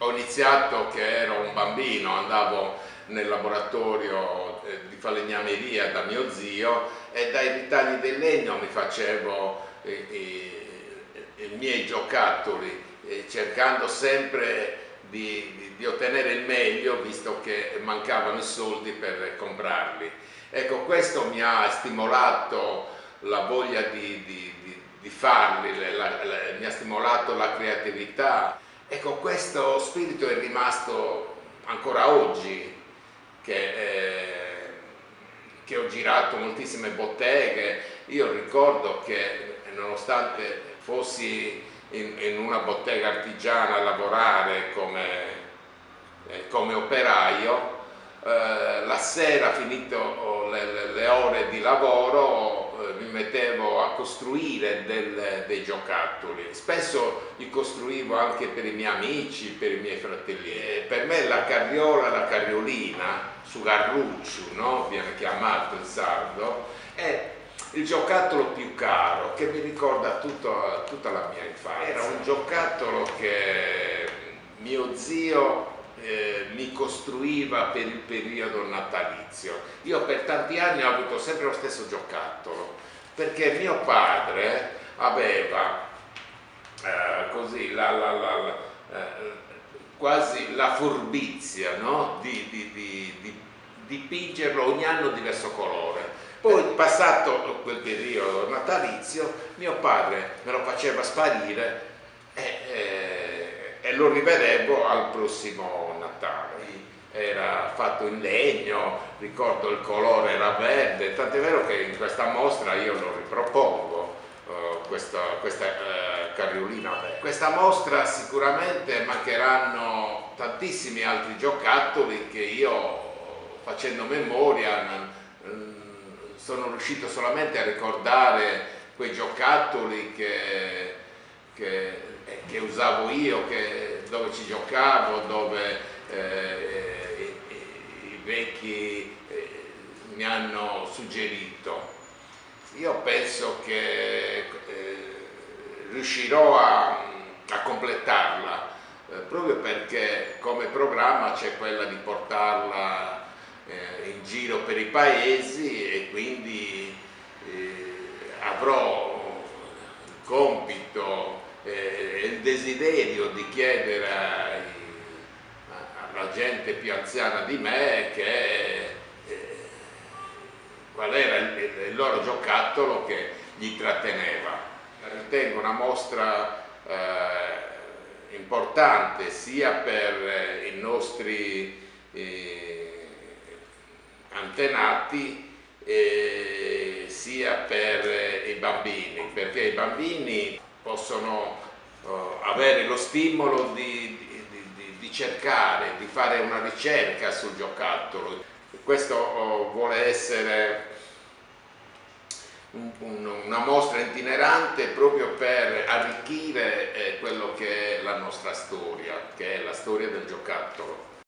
Ho iniziato che ero un bambino, andavo nel laboratorio di falegnameria da mio zio e dai ritagli del legno mi facevo i miei giocattoli, cercando sempre di ottenere il meglio, visto che mancavano i soldi per comprarli. Ecco, questo mi ha stimolato la voglia di farli, mi ha stimolato la creatività. Ecco, questo spirito è rimasto ancora oggi, che ho girato moltissime botteghe. Io ricordo che nonostante fossi in una bottega artigiana a lavorare come operaio, la sera, finito le ore di lavoro, mi mettevo a costruire dei giocattoli. Spesso li costruivo anche per i miei amici, per i miei fratelli. Per me la carriola, la carriolina, su garruccio, no? Viene chiamato in sardo, è il giocattolo più caro, che mi ricorda tutta la mia infanzia. Era un giocattolo che mio zio mi costruiva per il periodo natalizio. Io per tanti anni ho avuto sempre lo stesso giocattolo, perché mio padre aveva così quasi la furbizia, no? di dipingerlo ogni anno diverso colore. Poi, passato quel periodo natalizio, mio padre me lo faceva sparire e lo rivedevo al prossimo Natale. Era fatto in legno, ricordo il colore era verde, tant'è vero che in questa mostra io lo ripropongo, questa carriolina. Questa mostra sicuramente mancheranno tantissimi altri giocattoli che io, facendo memoria, sono riuscito solamente a ricordare quei giocattoli che usavo io, dove ci giocavo, dove i vecchi mi hanno suggerito. Io penso che riuscirò a completarla, proprio perché come programma c'è quella di portarla in giro per i paesi, e quindi avrò il compito e il desiderio di chiedere alla gente più anziana di me qual era il loro giocattolo che gli tratteneva. Ritengo una mostra importante sia per i nostri antenati sia per i bambini, perché i bambini possono avere lo stimolo di cercare, di fare una ricerca sul giocattolo. Questo vuole essere una mostra itinerante proprio per arricchire quello che è la nostra storia, che è la storia del giocattolo.